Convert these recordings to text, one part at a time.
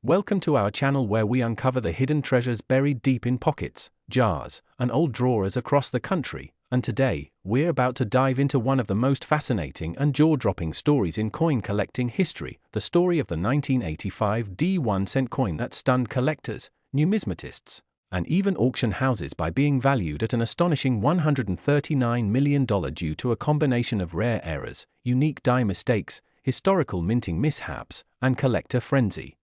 Welcome to our channel where we uncover the hidden treasures buried deep in pockets, jars, and old drawers across the country, and today, we're about to dive into one of the most fascinating and jaw-dropping stories in coin collecting history, the story of the 1985 D1 cent coin that stunned collectors, numismatists, and even auction houses by being valued at an astonishing $139 million due to a combination of rare errors, unique die mistakes, historical minting mishaps, and collector frenzy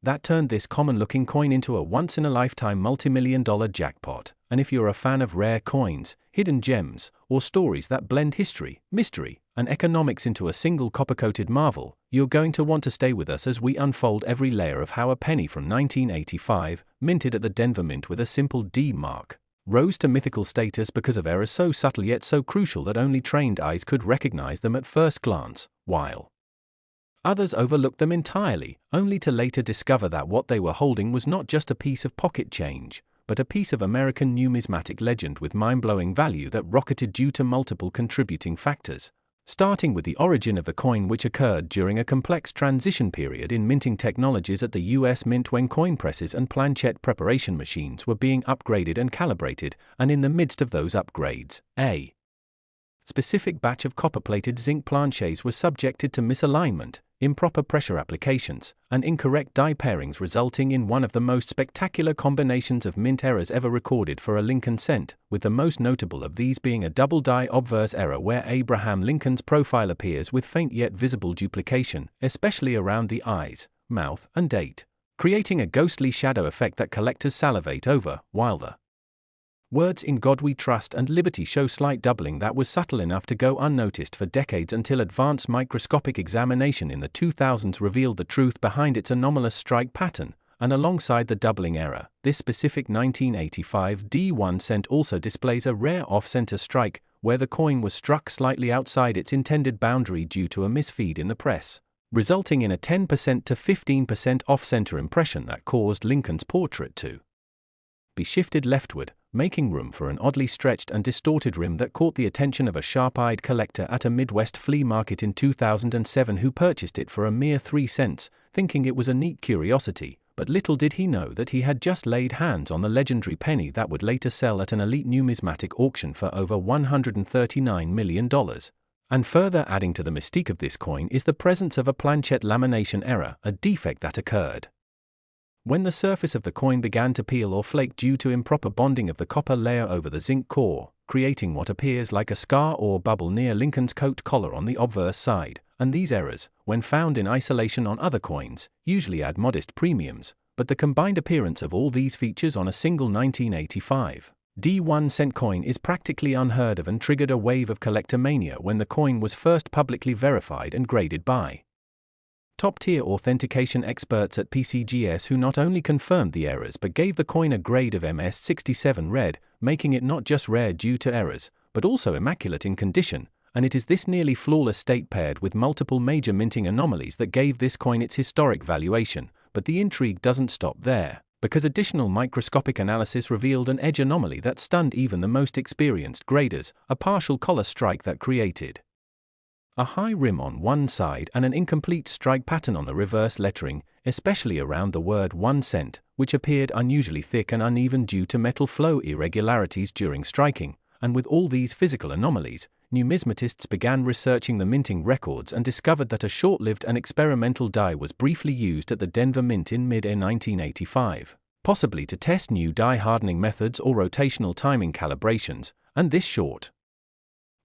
that turned this common-looking coin into a once-in-a-lifetime multi-million-dollar jackpot. And if you're a fan of rare coins, hidden gems, or stories that blend history, mystery, and economics into a single copper-coated marvel, you're going to want to stay with us as we unfold every layer of how a penny from 1985, minted at the Denver Mint with a simple D mark, rose to mythical status because of errors so subtle yet so crucial that only trained eyes could recognize them at first glance, while others overlooked them entirely, only to later discover that what they were holding was not just a piece of pocket change, but a piece of American numismatic legend with mind-blowing value that rocketed due to multiple contributing factors. Starting with the origin of the coin, which occurred during a complex transition period in minting technologies at the U.S. Mint when coin presses and planchette preparation machines were being upgraded and calibrated, and in the midst of those upgrades, a specific batch of copper-plated zinc planchets was subjected to misalignment, improper pressure applications, and incorrect die pairings, resulting in one of the most spectacular combinations of mint errors ever recorded for a Lincoln cent, with the most notable of these being a double die obverse error where Abraham Lincoln's profile appears with faint yet visible duplication, especially around the eyes, mouth, and date, creating a ghostly shadow effect that collectors salivate over, while the words "In God We Trust" and "Liberty" show slight doubling that was subtle enough to go unnoticed for decades until advanced microscopic examination in the 2000s revealed the truth behind its anomalous strike pattern. And alongside the doubling error, this specific 1985 D1 cent also displays a rare off-center strike, where the coin was struck slightly outside its intended boundary due to a misfeed in the press, resulting in a 10% to 15% off-center impression that caused Lincoln's portrait to be shifted leftward, making room for an oddly stretched and distorted rim that caught the attention of a sharp-eyed collector at a Midwest flea market in 2007 who purchased it for a mere 3 cents, thinking it was a neat curiosity, but little did he know that he had just laid hands on the legendary penny that would later sell at an elite numismatic auction for over $139 million. And further adding to the mystique of this coin is the presence of a planchette lamination error, a defect that occurred when the surface of the coin began to peel or flake due to improper bonding of the copper layer over the zinc core, creating what appears like a scar or bubble near Lincoln's coat collar on the obverse side. And these errors, when found in isolation on other coins, usually add modest premiums, but the combined appearance of all these features on a single 1985 D1 cent coin is practically unheard of and triggered a wave of collector mania when the coin was first publicly verified and graded by top-tier authentication experts at PCGS, who not only confirmed the errors but gave the coin a grade of MS67 red, making it not just rare due to errors, but also immaculate in condition. And it is this nearly flawless state paired with multiple major minting anomalies that gave this coin its historic valuation. But the intrigue doesn't stop there, because additional microscopic analysis revealed an edge anomaly that stunned even the most experienced graders, a partial collar strike that created a high rim on one side and an incomplete strike pattern on the reverse lettering, especially around the word 1 cent, which appeared unusually thick and uneven due to metal flow irregularities during striking. And with all these physical anomalies, numismatists began researching the minting records and discovered that a short-lived and experimental die was briefly used at the Denver Mint in mid-air 1985, possibly to test new die hardening methods or rotational timing calibrations, and this short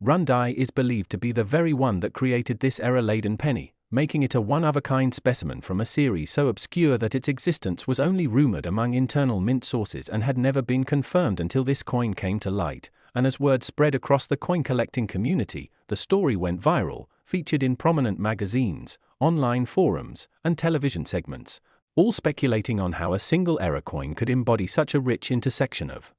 run die is believed to be the very one that created this error-laden penny, making it a one-of-a-kind specimen from a series so obscure that its existence was only rumored among internal mint sources and had never been confirmed until this coin came to light. And as word spread across the coin-collecting community, the story went viral, featured in prominent magazines, online forums, and television segments, all speculating on how a single error coin could embody such a rich intersection of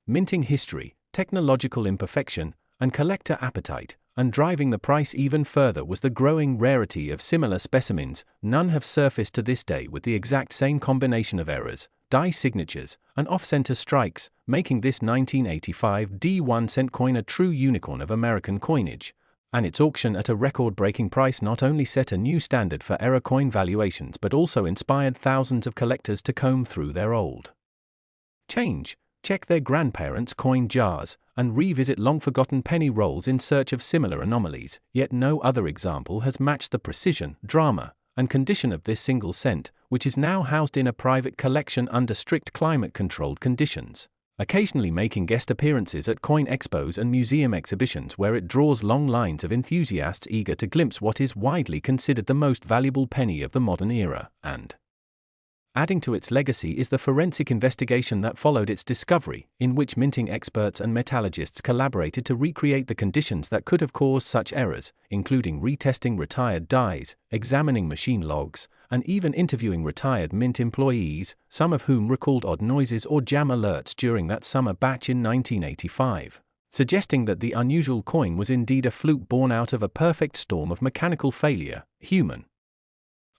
minting history, technological imperfection, and collector appetite. And driving the price even further was the growing rarity of similar specimens. None have surfaced to this day with the exact same combination of errors, die signatures, and off-center strikes, making this 1985 D1 cent coin a true unicorn of American coinage. And its auction at a record-breaking price not only set a new standard for error coin valuations but also inspired thousands of collectors to comb through their old change, check their grandparents' coin jars, and revisit long-forgotten penny rolls in search of similar anomalies. Yet no other example has matched the precision, drama, and condition of this single cent, which is now housed in a private collection under strict climate-controlled conditions, occasionally making guest appearances at coin expos and museum exhibitions where it draws long lines of enthusiasts eager to glimpse what is widely considered the most valuable penny of the modern era. And adding to its legacy is the forensic investigation that followed its discovery, in which minting experts and metallurgists collaborated to recreate the conditions that could have caused such errors, including retesting retired dies, examining machine logs, and even interviewing retired mint employees, some of whom recalled odd noises or jam alerts during that summer batch in 1985, suggesting that the unusual coin was indeed a fluke born out of a perfect storm of mechanical failure, human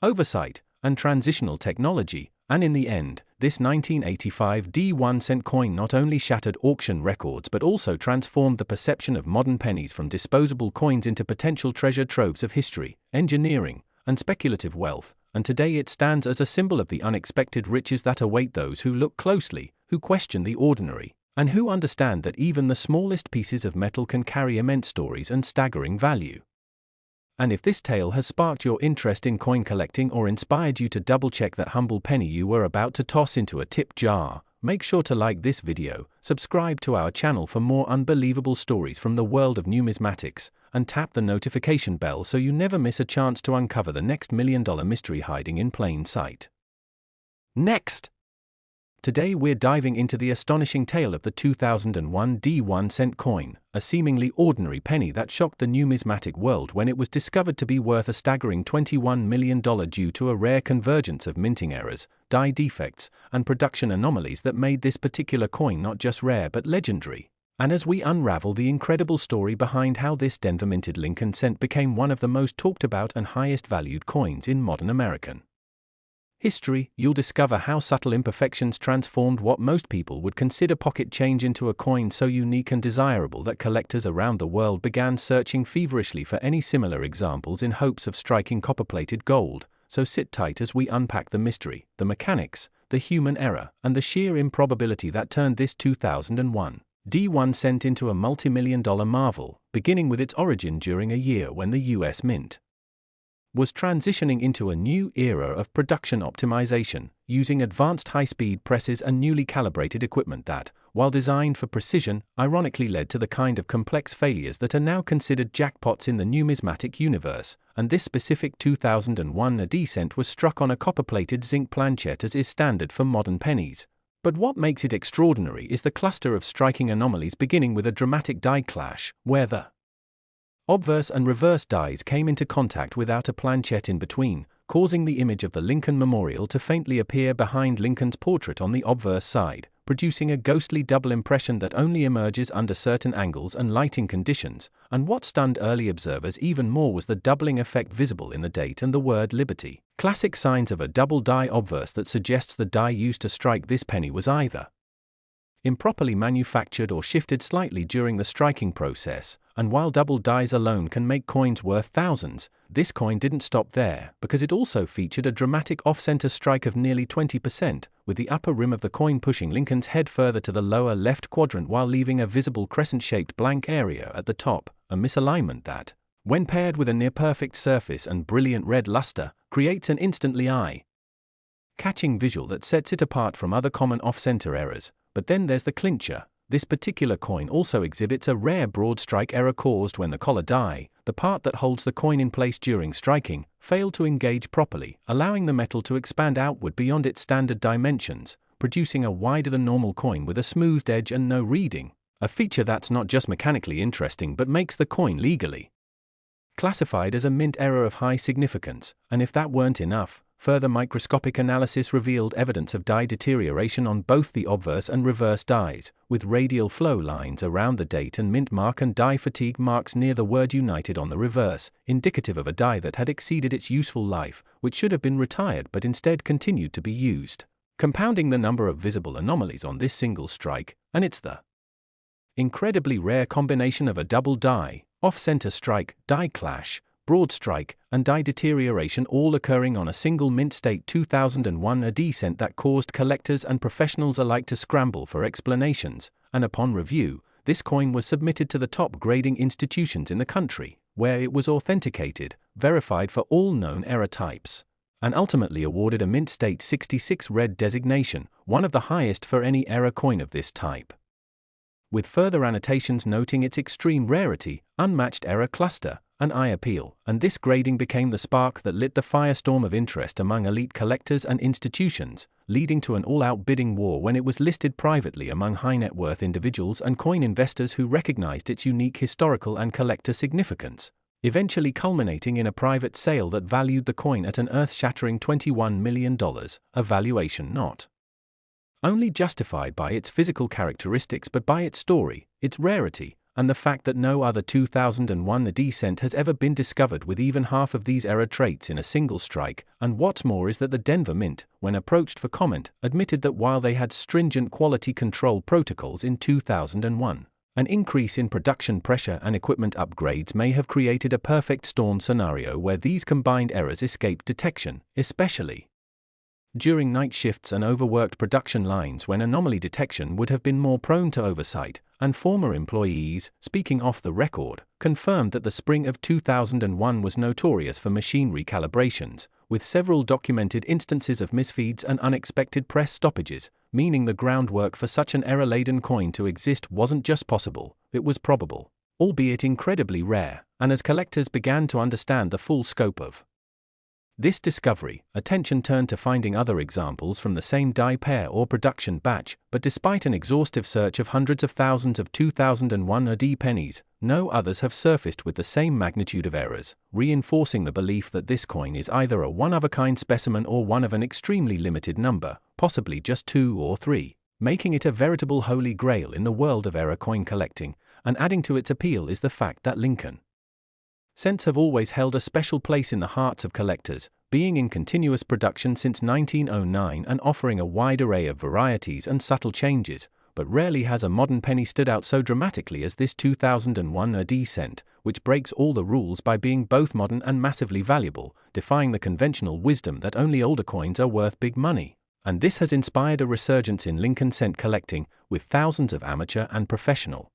oversight, and transitional technology. And in the end, this 1985 D1 cent coin not only shattered auction records but also transformed the perception of modern pennies from disposable coins into potential treasure troves of history, engineering, and speculative wealth, and today it stands as a symbol of the unexpected riches that await those who look closely, who question the ordinary, and who understand that even the smallest pieces of metal can carry immense stories and staggering value. And if this tale has sparked your interest in coin collecting or inspired you to double-check that humble penny you were about to toss into a tip jar, make sure to like this video, subscribe to our channel for more unbelievable stories from the world of numismatics, and tap the notification bell so you never miss a chance to uncover the next million-dollar mystery hiding in plain sight. Next! Today we're diving into the astonishing tale of the 2001 D1 cent coin, a seemingly ordinary penny that shocked the numismatic world when it was discovered to be worth a staggering $21 million due to a rare convergence of minting errors, die defects, and production anomalies that made this particular coin not just rare but legendary. And as we unravel the incredible story behind how this Denver-minted Lincoln cent became one of the most talked about and highest valued coins in modern American history, you'll discover how subtle imperfections transformed what most people would consider pocket change into a coin so unique and desirable that collectors around the world began searching feverishly for any similar examples in hopes of striking copper-plated gold. So sit tight as we unpack the mystery, the mechanics, the human error, and the sheer improbability that turned this 2001 D1 cent into a multi-million-dollar marvel, beginning with its origin during a year when the US Mint was transitioning into a new era of production optimization, using advanced high-speed presses and newly calibrated equipment that, while designed for precision, ironically led to the kind of complex failures that are now considered jackpots in the numismatic universe. And this specific 2001 D cent was struck on a copper-plated zinc planchet as is standard for modern pennies. But what makes it extraordinary is the cluster of striking anomalies, beginning with a dramatic die clash, where the obverse and reverse dies came into contact without a planchet in between, causing the image of the Lincoln Memorial to faintly appear behind Lincoln's portrait on the obverse side, producing a ghostly double impression that only emerges under certain angles and lighting conditions. And what stunned early observers even more was the doubling effect visible in the date and the word Liberty, classic signs of a double die obverse that suggests the die used to strike this penny was either improperly manufactured or shifted slightly during the striking process. And while double dies alone can make coins worth thousands, this coin didn't stop there, because it also featured a dramatic off-center strike of nearly 20%, with the upper rim of the coin pushing Lincoln's head further to the lower left quadrant while leaving a visible crescent-shaped blank area at the top, a misalignment that, when paired with a near-perfect surface and brilliant red luster, creates an instantly eye-catching visual that sets it apart from other common off-center errors. But then there's the clincher. This particular coin also exhibits a rare broad strike error caused when the collar die, the part that holds the coin in place during striking, failed to engage properly, allowing the metal to expand outward beyond its standard dimensions, producing a wider than normal coin with a smoothed edge and no reading, a feature that's not just mechanically interesting but makes the coin legally classified as a mint error of high significance. And if that weren't enough, further microscopic analysis revealed evidence of die deterioration on both the obverse and reverse dies, with radial flow lines around the date and mint mark and die fatigue marks near the word United on the reverse, indicative of a die that had exceeded its useful life, which should have been retired but instead continued to be used, compounding the number of visible anomalies on this single strike. And it's the incredibly rare combination of a double die, Off-center strike, die clash, broad strike, and die deterioration all occurring on a single mint state 2001 AD cent that caused collectors and professionals alike to scramble for explanations, and upon review, this coin was submitted to the top grading institutions in the country, where it was authenticated, verified for all known error types, and ultimately awarded a mint state 66 red designation, one of the highest for any error coin of this type, with further annotations noting its extreme rarity, unmatched error cluster, and eye appeal, and this grading became the spark that lit the firestorm of interest among elite collectors and institutions, leading to an all-out bidding war when it was listed privately among high-net-worth individuals and coin investors who recognized its unique historical and collector significance, eventually culminating in a private sale that valued the coin at an earth-shattering $21 million, a valuation not only justified by its physical characteristics but by its story, its rarity, and the fact that no other 2001 AD cent has ever been discovered with even half of these error traits in a single strike. And what's more is that the Denver Mint, when approached for comment, admitted that while they had stringent quality control protocols in 2001, an increase in production pressure and equipment upgrades may have created a perfect storm scenario where these combined errors escaped detection, especially during night shifts and overworked production lines when anomaly detection would have been more prone to oversight, and former employees, speaking off the record, confirmed that the spring of 2001 was notorious for machine recalibrations, with several documented instances of misfeeds and unexpected press stoppages, meaning the groundwork for such an error-laden coin to exist wasn't just possible, it was probable, albeit incredibly rare, and as collectors began to understand the full scope of this discovery, attention turned to finding other examples from the same die pair or production batch, but despite an exhaustive search of hundreds of thousands of 2001 AD pennies, no others have surfaced with the same magnitude of errors, reinforcing the belief that this coin is either a one-of-a-kind specimen or one of an extremely limited number, possibly just 2 or 3, making it a veritable holy grail in the world of error coin collecting. And adding to its appeal is the fact that Lincoln cents have always held a special place in the hearts of collectors, being in continuous production since 1909 and offering a wide array of varieties and subtle changes, but rarely has a modern penny stood out so dramatically as this 2001 AD cent, which breaks all the rules by being both modern and massively valuable, defying the conventional wisdom that only older coins are worth big money. And this has inspired a resurgence in Lincoln cent collecting, with thousands of amateur and professional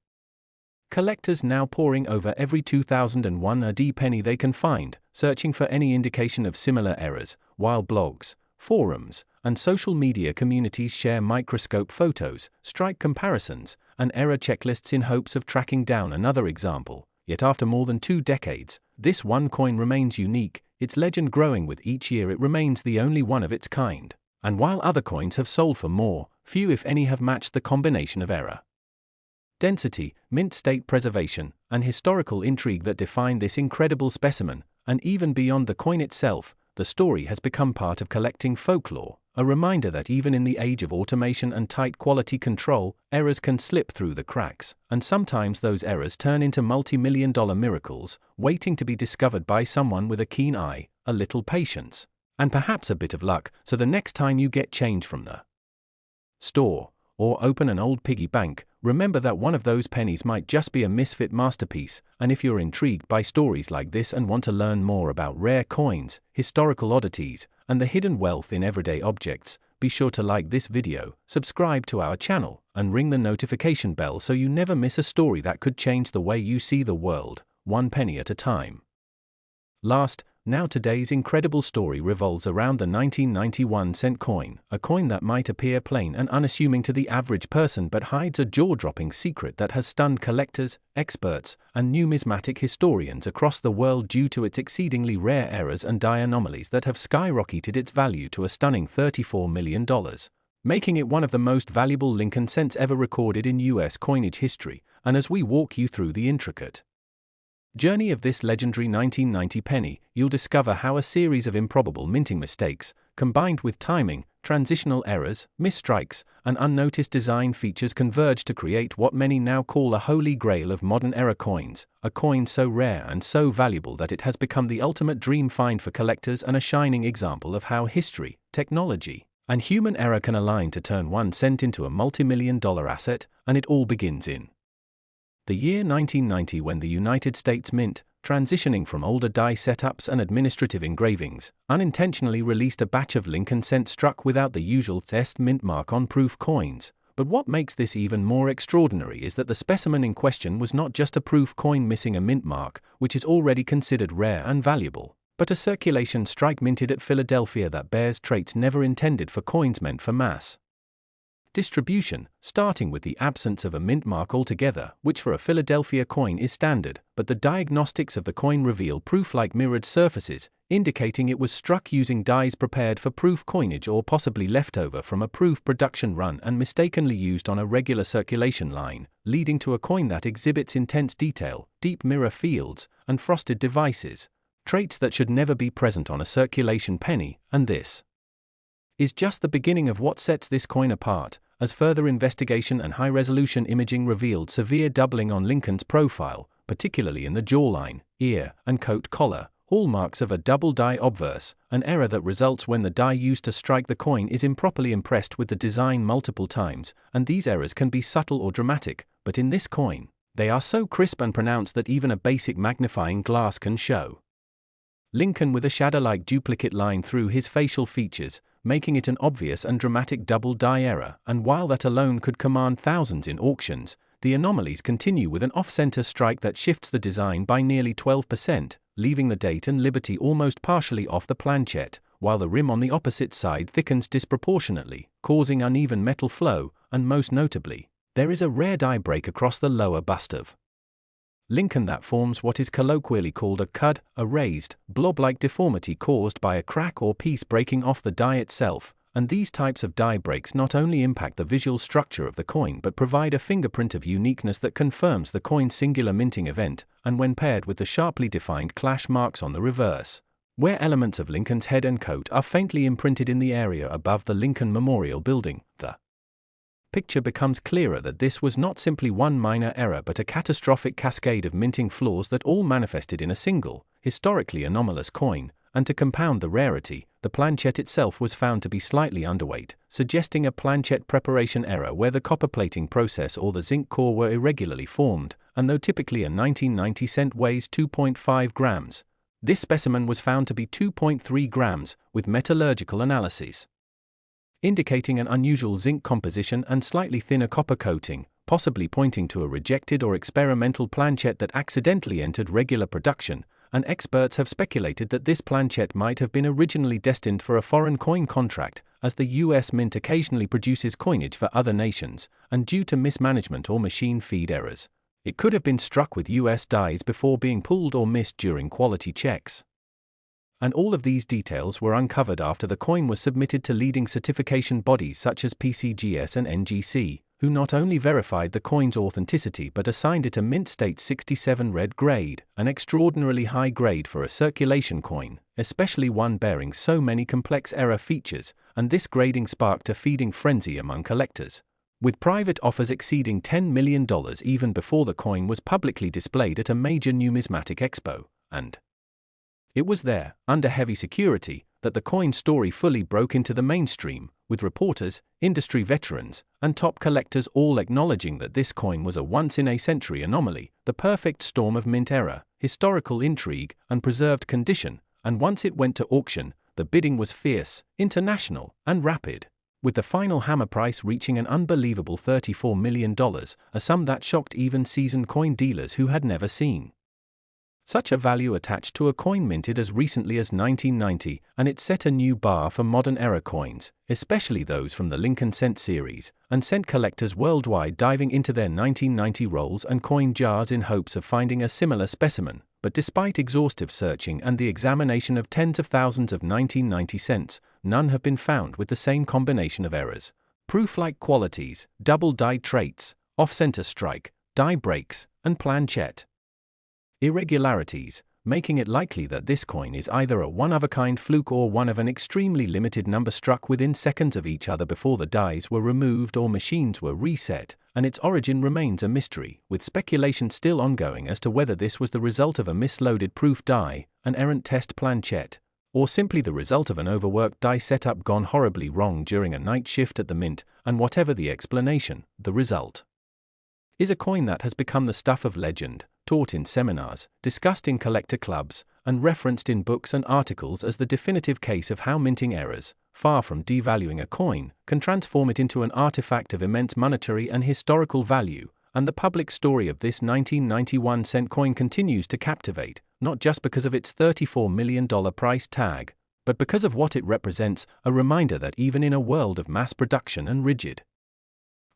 collectors now poring over every 2001 AD penny they can find, searching for any indication of similar errors, while blogs, forums, and social media communities share microscope photos, strike comparisons, and error checklists in hopes of tracking down another example. Yet after more than 2 decades, this one coin remains unique, its legend growing with each year it remains the only one of its kind. And while other coins have sold for more, few if any have matched the combination of error density, mint state preservation, and historical intrigue that define this incredible specimen. And even beyond the coin itself, the story has become part of collecting folklore, a reminder that even in the age of automation and tight quality control, errors can slip through the cracks, and sometimes those errors turn into multi-million-dollar miracles, waiting to be discovered by someone with a keen eye, a little patience, and perhaps a bit of luck, so the next time you get change from the store, or open an old piggy bank, remember that one of those pennies might just be a misfit masterpiece. And if you're intrigued by stories like this and want to learn more about rare coins, historical oddities, and the hidden wealth in everyday objects, be sure to like this video, subscribe to our channel, and ring the notification bell so you never miss a story that could change the way you see the world, one penny at a time. Now today's incredible story revolves around the 1991 cent coin, a coin that might appear plain and unassuming to the average person but hides a jaw-dropping secret that has stunned collectors, experts, and numismatic historians across the world due to its exceedingly rare errors and die anomalies that have skyrocketed its value to a stunning $34 million, making it one of the most valuable Lincoln cents ever recorded in U.S. coinage history. And as we walk you through the intricate journey of this legendary 1990 penny, you'll discover how a series of improbable minting mistakes, combined with timing, transitional errors, misstrikes, and unnoticed design features converge to create what many now call a holy grail of modern error coins, a coin so rare and so valuable that it has become the ultimate dream find for collectors and a shining example of how history, technology, and human error can align to turn 1 cent into a multi-million-dollar asset. And it all begins in The year 1990, when the United States Mint, transitioning from older die setups and administrative engravings, unintentionally released a batch of Lincoln cent struck without the usual test mint mark on proof coins. But what makes this even more extraordinary is that the specimen in question was not just a proof coin missing a mint mark, which is already considered rare and valuable, but a circulation strike minted at Philadelphia that bears traits never intended for coins meant for mass distribution, starting with the absence of a mint mark altogether, which for a Philadelphia coin is standard, but the diagnostics of the coin reveal proof-like mirrored surfaces, indicating it was struck using dies prepared for proof coinage or possibly leftover from a proof production run and mistakenly used on a regular circulation line, leading to a coin that exhibits intense detail, deep mirror fields, and frosted devices, traits that should never be present on a circulation penny. And this is just the beginning of what sets this coin apart, as further investigation and high-resolution imaging revealed severe doubling on Lincoln's profile, particularly in the jawline, ear, and coat collar, hallmarks of a double die obverse, an error that results when the die used to strike the coin is improperly impressed with the design multiple times, and these errors can be subtle or dramatic, but in this coin, they are so crisp and pronounced that even a basic magnifying glass can show Lincoln with a shadow-like duplicate line through his facial features, making it an obvious and dramatic double die error, and while that alone could command thousands in auctions, the anomalies continue with an off-center strike that shifts the design by nearly 12%, leaving the date and liberty almost partially off the planchette, while the rim on the opposite side thickens disproportionately, causing uneven metal flow, and most notably, there is a rare die break across the lower bust of Lincoln that forms what is colloquially called a cud, a raised, blob-like deformity caused by a crack or piece breaking off the die itself, and these types of die breaks not only impact the visual structure of the coin but provide a fingerprint of uniqueness that confirms the coin's singular minting event, and when paired with the sharply defined clash marks on the reverse, where elements of Lincoln's head and coat are faintly imprinted in the area above the Lincoln Memorial Building, the picture becomes clearer that this was not simply one minor error but a catastrophic cascade of minting flaws that all manifested in a single, historically anomalous coin, and to compound the rarity, the planchette itself was found to be slightly underweight, suggesting a planchette preparation error where the copper plating process or the zinc core were irregularly formed, and though typically a 1990 cent weighs 2.5 grams, this specimen was found to be 2.3 grams, with metallurgical analyses indicating an unusual zinc composition and slightly thinner copper coating, possibly pointing to a rejected or experimental planchette that accidentally entered regular production, and experts have speculated that this planchette might have been originally destined for a foreign coin contract, as the US Mint occasionally produces coinage for other nations, and due to mismanagement or machine feed errors, it could have been struck with US dies before being pulled or missed during quality checks. And all of these details were uncovered after the coin was submitted to leading certification bodies such as PCGS and NGC, who not only verified the coin's authenticity but assigned it a Mint State 67 red grade, an extraordinarily high grade for a circulation coin, especially one bearing so many complex error features, and this grading sparked a feeding frenzy among collectors, with private offers exceeding $10 million even before the coin was publicly displayed at a major numismatic expo, and it was there, under heavy security, that the coin story fully broke into the mainstream, with reporters, industry veterans, and top collectors all acknowledging that this coin was a once-in-a-century anomaly, the perfect storm of mint error, historical intrigue, and preserved condition, and once it went to auction, the bidding was fierce, international, and rapid, with the final hammer price reaching an unbelievable $34 million, a sum that shocked even seasoned coin dealers who had never seen such a value attached to a coin minted as recently as 1990, and it set a new bar for modern era coins, especially those from the Lincoln Cent series, and sent collectors worldwide diving into their 1990 rolls and coin jars in hopes of finding a similar specimen. But despite exhaustive searching and the examination of tens of thousands of 1990 cents, none have been found with the same combination of errors, proof-like qualities, double die traits, off-center strike, die breaks, and planchette irregularities, making it likely that this coin is either a one-of-a-kind fluke or one of an extremely limited number struck within seconds of each other before the dies were removed or machines were reset, and its origin remains a mystery, with speculation still ongoing as to whether this was the result of a misloaded proof die, an errant test planchette, or simply the result of an overworked die setup gone horribly wrong during a night shift at the mint, and whatever the explanation, the result is a coin that has become the stuff of legend, taught in seminars, discussed in collector clubs, and referenced in books and articles as the definitive case of how minting errors, far from devaluing a coin, can transform it into an artifact of immense monetary and historical value. And the public story of this 1991 cent coin continues to captivate, not just because of its $34 million price tag, but because of what it represents, a reminder that even in a world of mass production and rigid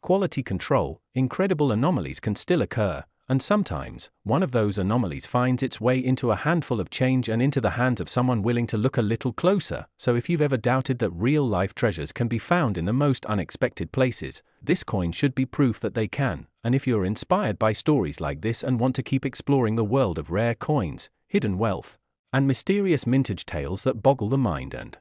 quality control, incredible anomalies can still occur, and sometimes, one of those anomalies finds its way into a handful of change and into the hands of someone willing to look a little closer. So if you've ever doubted that real-life treasures can be found in the most unexpected places, this coin should be proof that they can. And if you're inspired by stories like this and want to keep exploring the world of rare coins, hidden wealth, and mysterious mintage tales that boggle the mind and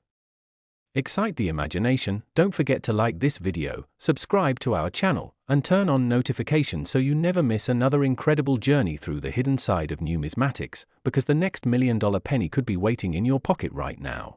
excite the imagination, don't forget to like this video, subscribe to our channel, and turn on notifications so you never miss another incredible journey through the hidden side of numismatics, because the next $1 million penny could be waiting in your pocket right now.